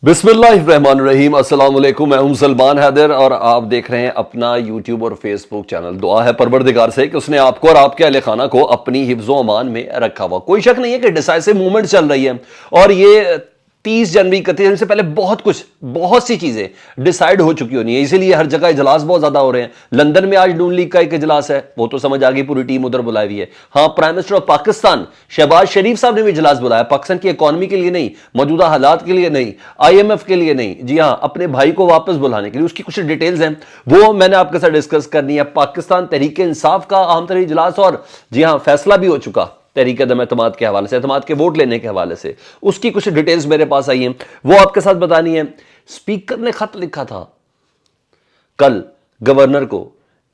बिस्मिल्लाहिर्रहमानिर्रहीम। अस्सलाम वालेकुम। मैं हूं सलमान हैदर और आप देख रहे हैं अपना यूट्यूब और फेसबुक चैनल। दुआ है परवरदिगार से कि उसने आपको और आपके अहले खाना को अपनी हिफ्ज़ो अमान में रखा हुआ। कोई शक नहीं है कि डिसाइसिव मूवमेंट चल रही है और ये 30 जनवरी 31 जनवरी से पहले बहुत सी चीजें डिसाइड हो चुकी होनी है, इसीलिए हर जगह इजलास बहुत ज्यादा हो रहे हैं। लंदन में आज नून लीग का एक इजलास है, वो तो समझ आ गई, पूरी टीम उधर बुलाई हुई है। हाँ, prime minister of Pakistan Shahbaz Sharif sahab ने भी इजलास बुलाया, पाकिस्तान की इकॉनमी के लिए नहीं, मौजूदा हालात के लिए नहीं, IMF के लिए नहीं, जी हाँ, अपने भाई को वापस बुलाने के लिए। उसकी कुछ डिटेल्स हैं, वो मैंने आपके साथ डिस्कस करनी है। पाकिस्तान तहरीक इंसाफ का अहम तरीन इजलास और जी हाँ फैसला भी हो चुका तहरीक अदम एतमाद के हवाले से, एतमाद के वोट लेने के हवाले से। उसकी कुछ डिटेल्स मेरे पास आई हैं, वो आपके साथ बतानी है। स्पीकर ने खत लिखा था कल गवर्नर को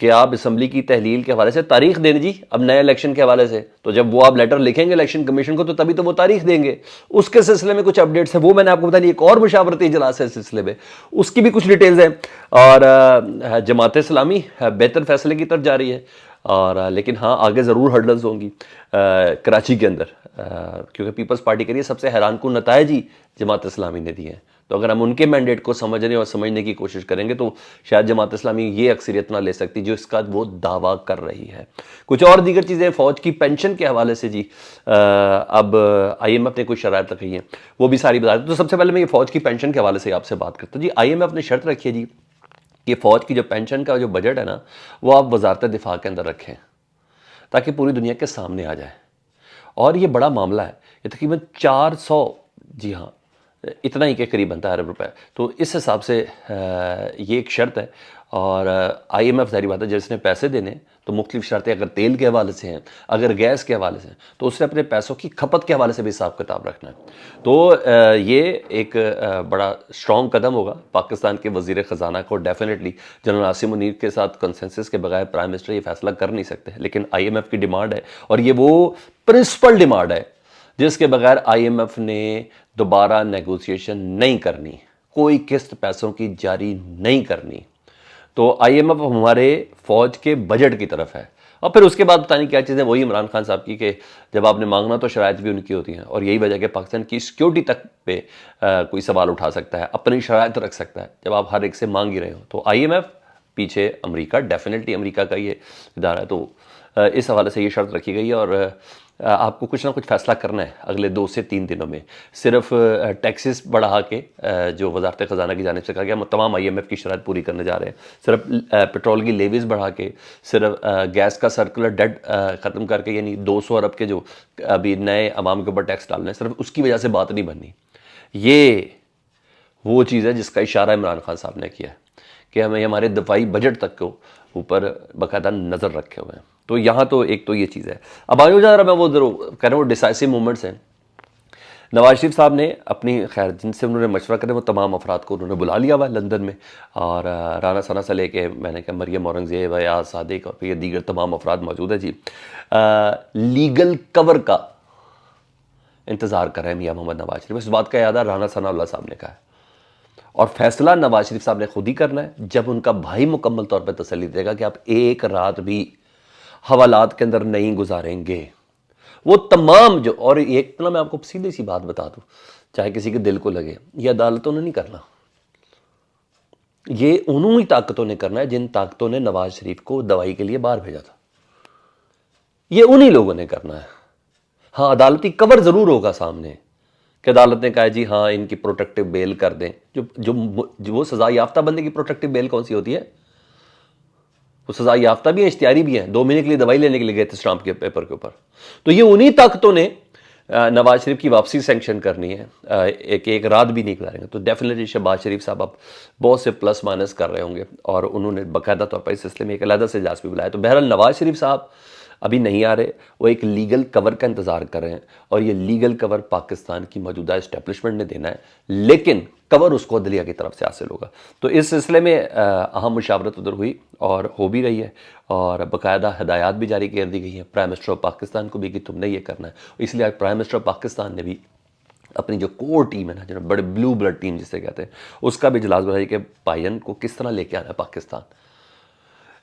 कि आप असम्बली की तहलील के हवाले से तारीख दें जी, अब नए इलेक्शन के हवाले से। तो जब वो आप लेटर लिखेंगे इलेक्शन कमीशन को तो तभी तो वो तारीख देंगे। उसके सिलसिले में कुछ अपडेट्स है, वो मैंने आपको बतानी। एक और मुशावरती इजलास है इस सिलसिले में, उसकी भी कुछ डिटेल्स हैं। और जमात इस्लामी बेहतर फैसले की तरफ जा रही है, और लेकिन हाँ आगे ज़रूर हर्डल्स होंगी कराची के अंदर, क्योंकि पीपल्स पार्टी के लिए सबसे हैरान कुन नतायज ही जमात इस्लामी ने दिए हैं। तो अगर हम उनके मैंडेट को समझने और समझने की कोशिश करेंगे तो शायद जमात इस्लामी ये अक्सरियत ना ले सकती जो इसका वो दावा कर रही है। कुछ और दीगर चीज़ें, फ़ौज की पेंशन के हवाले से जी अब IMF ने कुछ शराइत रखी हैं, वो भी सारी बता दें। तो सबसे पहले मैं ये फ़ौज की पेंशन के हवाले से आपसे बात करता हूँ जी। IMF ने शर्त रखी है जी कि फ़ौज की जो पेंशन का जो बजट है ना, वो आप वजारत दिफा के अंदर रखें ताकि पूरी दुनिया के सामने आ जाए। और ये बड़ा मामला है, ये तकरीबन 400, जी हाँ, इतना ही के करीब बनता है अरब रुपए। तो इस हिसाब से ये एक शर्त है। और IMF जारी बात है, जिसने पैसे देने तो मुख्तलिफ शर्तें, अगर तेल के हवाले से हैं, अगर गैस के हवाले से हैं, तो उसने अपने पैसों की खपत के हवाले से भी हिसाब किताब रखना है। तो ये एक बड़ा स्ट्रॉन्ग कदम होगा पाकिस्तान के वज़ीर ख़जाना को। डेफिनेटली जनरल आसिम मुनीर के साथ कंसेंसस के बगैर प्राइम मिनिस्टर ये फैसला कर नहीं सकते, लेकिन IMF की डिमांड है और ये वो प्रिंसिपल डिमांड है जिसके बगैर IMF ने दोबारा नेगोशिएशन नहीं करनी, कोई किस्त पैसों की जारी नहीं करनी। तो IMF हमारे फौज के बजट की तरफ है। और फिर उसके बाद पता नहीं क्या चीज़ें, वही इमरान खान साहब की कि जब आपने मांगना तो शराइत भी उनकी होती हैं, और यही वजह कि पाकिस्तान की सिक्योरिटी तक पे कोई सवाल उठा सकता है, अपनी शराइत रख सकता है जब आप हर एक से मांग ही रहे हो। तो IMF पीछे अमेरिका, डेफिनेटली अमेरिका का ये इदारा है। तो इस हवाले से ये शर्त रखी गई है और आपको कुछ ना कुछ फैसला करना है अगले 2 से 3 दिनों में। सिर्फ टैक्सेस बढ़ा के जो वजारत ख़जाना की जानिब से कहा गया, तमाम IMF की शराइत पूरी करने जा रहे हैं। सिर्फ पेट्रोल की लेवीज बढ़ा के, सिर्फ गैस का सर्कुलर डेट ख़त्म करके, यानी 200 अरब के जो अभी नए अवाम के ऊपर टैक्स डालने हैं, सिर्फ उसकी वजह से बात नहीं बननी। ये वो चीज़ है जिसका इशारा इमरान खान साहब ने किया है कि हमें हमारे दफाई बजट तक को ऊपर बाकायदा नज़र रखे हुए हैं। तो यहाँ तो एक तो ये चीज़ है। अब आगे जा रहा मैं वो कह रहा हूँ डिसाइसिव मूवमेंट्स हैं। नवाज शरीफ साहब ने अपनी, खैर जिनसे उन्होंने मशवरा करें वो तमाम अफराद को उन्होंने बुला लिया हुआ है लंदन में, और राना सना से लेके मैंने कहा मरियम औरंगज़ेब, याद सादिक और फिर दीगर तमाम अफराद मौजूद है जी। लीगल कवर का इंतज़ार कर रहे हैं मियाँ मोहम्मद नवाज शरीफ। इस बात का याद है राना सनाउल्लाह साहब ने कहा है, और फैसला नवाज शरीफ साहब ने खुद ही करना है जब उनका भाई मुकम्मल तौर पर तसल्ली देगा कि आप एक रात भी हवालात के अंदर नहीं गुजारेंगे। वो तमाम जो, और एक ना मैं आपको सीधी सी बात बता दूं, चाहे किसी के दिल को लगे, ये अदालतों ने नहीं करना, ये उन्होंने ताकतों ने करना है जिन ताकतों ने नवाज शरीफ को दवाई के लिए बाहर भेजा था। ये उन्हीं लोगों ने करना है। हाँ, अदालती कवर जरूर होगा सामने कि अदालत ने कहा जी हाँ इनकी प्रोटेक्टिव बेल कर दें। जो वो सजा याफ्ता बंदे की प्रोटेक्टिव बेल कौन सी होती है? वो सजा याफ्ता भी है, इश्तियारी भी है, 2 महीने के लिए दवाई लेने के लिए गए थे स्टाम्प के पेपर के ऊपर। तो ये उन्हीं ताकतों ने नवाज शरीफ की वापसी सेंक्शन करनी है, एक रात भी नहीं गुजारेंगे। तो डेफिनेटली शहबाज शरीफ साहब अब बहुत से प्लस माइनस कर रहे होंगे, और उन्होंने बाकायदा तौर पर इस सिलसिले में एक अलग से इजलास भी बुलाया। तो बहरहाल नवाज शरीफ साहब अभी नहीं आ रहे, वो एक लीगल कवर का इंतज़ार कर रहे हैं, और ये लीगल कवर पाकिस्तान की मौजूदा इस्टेब्लिशमेंट ने देना है, लेकिन कवर उसको अदलिया की तरफ से हासिल होगा। तो इस सिलसिले में अहम मुशावरत उधर हुई और हो भी रही है, और बाकायदा हदायत भी जारी कर दी गई हैं प्राइम मिनिस्टर ऑफ पाकिस्तान को भी कि तुमने ये करना है। इसलिए आज प्राइम मिनिस्टर ऑफ पाकिस्तान ने भी अपनी जो कोर टीम है ना, जो बड़े ब्लू ब्लड टीम जिसे कहते हैं, उसका भी इजलास बुलाया कि भाईजान को किस तरह लेके आना है पाकिस्तान,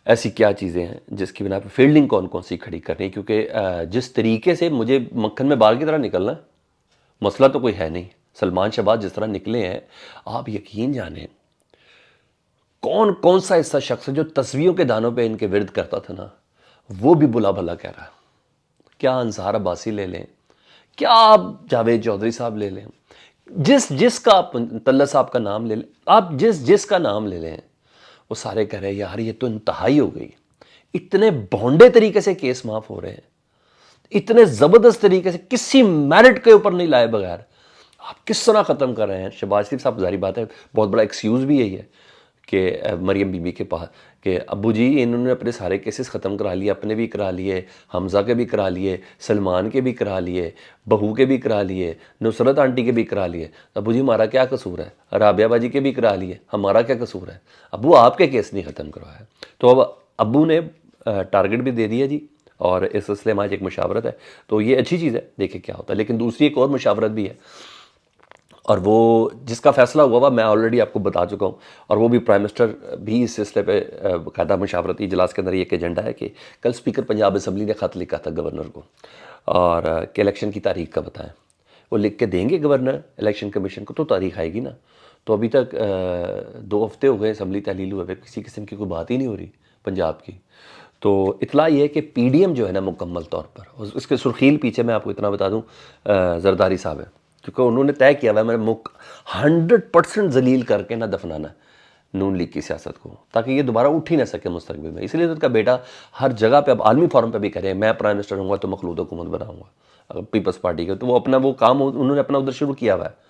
ऐसी क्या चीज़ें हैं जिसकी बिना पर फील्डिंग कौन कौन सी खड़ी करनी है। क्योंकि जिस तरीके से मुझे मक्खन में बाल की तरह निकलना है, मसला तो कोई है नहीं, سلمان شہباز جس طرح نکلے ہیں، آپ یقین جانیں کون کون سا ایسا شخص ہے جو تصویروں کے دانوں پہ ان کے ورد کرتا تھا نا، وہ بھی بلا بھلا کہہ رہا ہے. کیا انصار عباسی لے لیں، کیا آپ جاوید چودھری صاحب لے لیں، جس کا آپ طلعت صاحب کا نام لے لیں، آپ جس کا نام لے لیں، وہ سارے کہہ رہے ہیں یار یہ تو انتہائی ہو گئی. اتنے بھونڈے طریقے سے کیس معاف ہو رہے ہیں، اتنے زبردست طریقے سے کسی میرٹ کے اوپر نہیں لائے بغیر آپ کس طرح ختم کر رہے ہیں. شہباز شریف صاحب ظاہری بات ہے بہت بڑا ایکسکیوز بھی یہی ہے کہ مریم بی بی کے پاس کہ ابو جی انہوں نے اپنے سارے کیسز ختم کرا لیے، اپنے بھی کرا لیے، حمزہ کے بھی کرا لیے، سلمان کے بھی کرا لیے، بہو کے بھی کرا لیے، نصرت آنٹی کے بھی کرا لیے. ابو جی ہمارا کیا قصور ہے؟ رابعہ باجی کے بھی کرا لیے، ہمارا کیا قصور ہے؟ ابو آپ کے کیس نہیں ختم کروائے. تو اب ابو نے ٹارگٹ بھی دے دیا جی، اور اس سلسلے میں آج ایک مشاورت ہے، تو یہ اچھی چیز ہے، دیکھیں کیا ہوتا ہے. لیکن دوسری ایک اور مشاورت بھی ہے، اور وہ جس کا فیصلہ ہوا میں آلریڈی آپ کو بتا چکا ہوں، اور وہ بھی پرائم منسٹر بھی اس سلسلے پہ باقاعدہ مشاورتی اجلاس کے اندر یہ ایک ایجنڈا ہے کہ کل اسپیکر پنجاب اسمبلی نے خط لکھا تھا گورنر کو، اور کہ الیکشن کی تاریخ کا بتائیں. وہ لکھ کے دیں گے گورنر الیکشن کمیشن کو تو تاریخ آئے گی نا. تو ابھی تک 2 ہفتے ہو گئے اسمبلی تحلیل ہوئے، کسی قسم کی کوئی بات ہی نہیں ہو رہی پنجاب کی. تو اطلاع یہ ہے کہ پی ڈی ایم جو ہے نا مکمل طور پر، اس کے سرخیل پیچھے میں آپ کو اتنا بتا دوں زرداری صاحب ہے، کیونکہ انہوں نے طے کیا ہوا ہے میں 100% ذلیل کر کے نہ دفنانا ہے نون لیگ کی سیاست کو، تاکہ یہ دوبارہ اٹھ ہی نہ سکے مستقبل میں. اس لیے تو ان کا بیٹا ہر جگہ پہ اب عالمی فورم پہ بھی کرے میں پرائم منسٹر ہوں گا تو مخلوط حکومت بناؤں گا پیپلز پارٹی کا. تو وہ اپنا وہ کام انہوں نے اپنا ادھر شروع کیا ہوا ہے.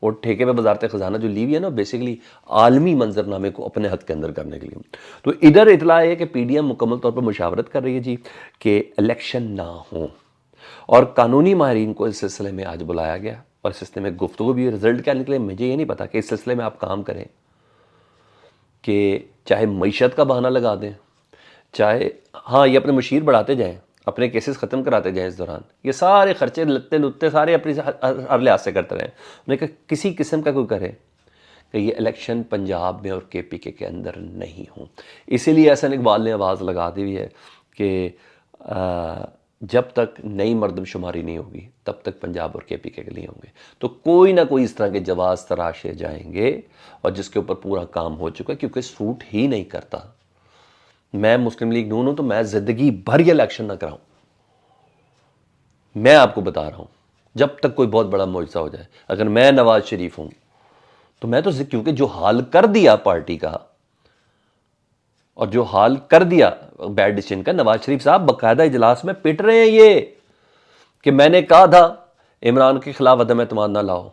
وہ ٹھیکے پہ وزارت خزانہ جو لی ہوئی ہے نا، بیسیکلی عالمی منظرنامے کو اپنے حد کے اندر کرنے کے لیے. تو ادھر اطلاع ہے کہ پی ڈی ایم مکمل طور پر مشاورت کر رہی ہے جی کہ الیکشن نہ ہوں، اور قانونی ماہرین کو اس سلسلے میں آج بلایا گیا، اور اس سلسلے میں گفتگو بھی. رزلٹ کیا نکلے مجھے یہ نہیں پتا کہ اس سلسلے میں آپ کام کریں کہ چاہے معیشت کا بہانہ لگا دیں، چاہے ہاں یہ اپنے مشیر بڑھاتے جائیں، اپنے کیسز ختم کراتے جائیں. اس دوران یہ سارے خرچے لتے لتے سارے اپنی ہر لحاظ سے کرتے رہیں. انہوں نے کہا کسی قسم کا کوئی کرے کہ یہ الیکشن پنجاب میں اور کے پی کے اندر نہیں ہوں. اسی لیے احسن اقبال نے آواز لگا دی ہوئی ہے کہ جب تک نئی مردم شماری نہیں ہوگی تب تک پنجاب اور کے پی کے لیے ہوں گے. تو کوئی نہ کوئی اس طرح کے جواز تراشے جائیں گے، اور جس کے اوپر پورا کام ہو چکا ہے، کیونکہ سوٹ ہی نہیں کرتا. میں مسلم لیگ نون ہوں تو میں زندگی بھر یہ الیکشن نہ کراؤں. میں آپ کو بتا رہا ہوں جب تک کوئی بہت بڑا معجزہ ہو جائے. اگر میں نواز شریف ہوں تو میں تو کیونکہ جو حال کر دیا پارٹی کا، اور جو حال کر دیا بیڈ ڈیسیژن کا، نواز شریف صاحب باقاعدہ اجلاس میں پٹ رہے ہیں یہ کہ میں نے کہا تھا عمران کے خلاف عدم اعتماد نہ لاؤ،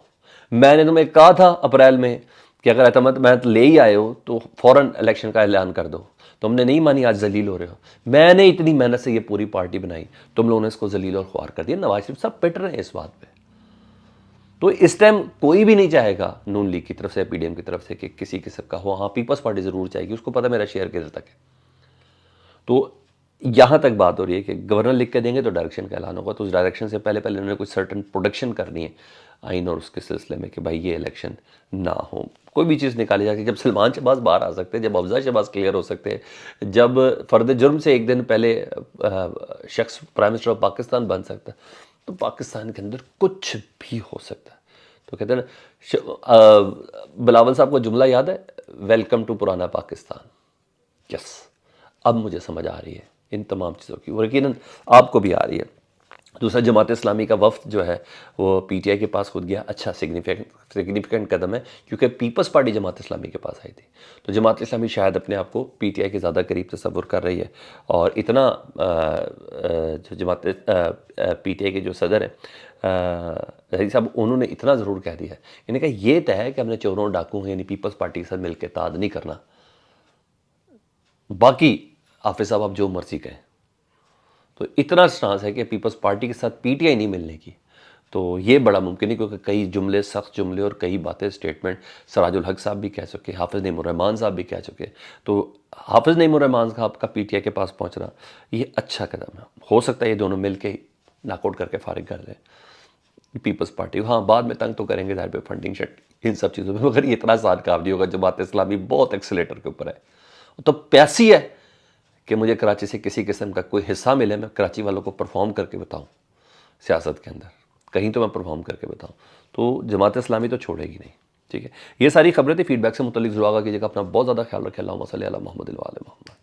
میں نے تمہیں کہا تھا اپریل میں کہ اگر اعتماد لے ہی آئے ہو تو فوراً الیکشن کا اعلان کر دو. تم نے نہیں مانی، آج ذلیل ہو رہے ہو. میں نے اتنی محنت سے یہ پوری پارٹی بنائی، تم لوگوں نے اس کو ذلیل اور خوار کر دیا. نواز شریف صاحب پٹ رہے ہیں اس بات پہ. تو اس ٹائم کوئی بھی نہیں چاہے گا نون لیگ کی طرف سے، پی ڈی ایم کی طرف سے کہ کسی قسم کا ہو. ہاں پیپلز پارٹی ضرور چاہے گی، اس کو پتہ میرا شیئر کدھر تک ہے. تو یہاں تک بات ہو رہی ہے کہ گورنر لکھ کے دیں گے تو ڈائریکشن کا اعلان ہوگا. تو اس ڈائریکشن سے پہلے انہوں نے کوئی سرٹن پروڈکشن کرنی ہے آئین اور اس کے سلسلے میں کہ بھائی یہ الیکشن نہ ہو. کوئی بھی چیز نکالی جاتی ہے جب سلمان شہباز باہر آ سکتے ہیں، جب افضل شہباز کلیئر ہو سکتے ہیں، جب فرد جرم سے ایک دن پہلے شخص پرائم منسٹر آف پاکستان بن سکتا ہے، تو پاکستان کے اندر کچھ بھی ہو سکتا ہے. تو کہتے ہیں بلاول صاحب کو جملہ یاد ہے، ویلکم ٹو پرانا پاکستان. یس، اب مجھے سمجھ آ رہی ہے ان تمام چیزوں کی، اور یقیناً آپ کو بھی آ رہی ہے. دوسرا جماعت اسلامی کا وفد جو ہے وہ پی ٹی آئی کے پاس خود گیا. اچھا سگنیفیکنٹ قدم ہے، کیونکہ پیپلز پارٹی جماعت اسلامی کے پاس آئی تھی. تو جماعت اسلامی شاید اپنے آپ کو پی ٹی آئی کے زیادہ قریب تصور کر رہی ہے. اور اتنا جو جماعت پی ٹی آئی کے جو صدر ہیں ظہیر صاحب، انہوں نے اتنا ضرور کہہ دیا ہے، انہوں نے کہا یہ طے ہے کہ ہم نے چوروں ڈاکوں یعنی پیپلز پارٹی کے ساتھ مل کے اتحاد نہیں کرنا، باقی حافظ صاحب آپ جو مرضی کہیں. تو اتنا سٹانس ہے کہ پیپلز پارٹی کے ساتھ پی ٹی آئی نہیں ملنے کی. تو یہ بڑا ممکن ہے، کیونکہ کئی جملے، سخت جملے اور کئی باتیں، اسٹیٹمنٹ سراج الحق صاحب بھی کہہ چکے، حافظ نعیم الرحمان صاحب بھی کہہ چکے. تو حافظ نعیم الرحمان صاحب کا پی ٹی آئی کے پاس پہنچنا یہ اچھا قدم ہے. ہو سکتا ہے یہ دونوں مل کے ناک آؤٹ کر کے فارغ کر دیں پیپلز پارٹی. ہاں بعد میں تنگ تو کریں گے ظاہر پہ فنڈنگ شٹ ان سب چیزوں میں، مگر یہ اتنا ساتھ کام نہیں ہوگا. جماعت اسلامی بہت ایکسیلیٹر کے اوپر ہے، تو پیاسی ہے کہ مجھے کراچی سے کسی قسم کا کوئی حصہ ملے، میں کراچی والوں کو پرفارم کر کے بتاؤں سیاست کے اندر. کہیں تو میں پرفارم کر کے بتاؤں. تو جماعت اسلامی تو چھوڑے گی نہیں. ٹھیک ہے, یہ ساری خبریں تھی. فیڈ بیک سے متعلق ضرور آگاہ کیجیے گا. اپنا بہت زیادہ خیال رکھیں. اللہم صلی علی محمد و علی محمد.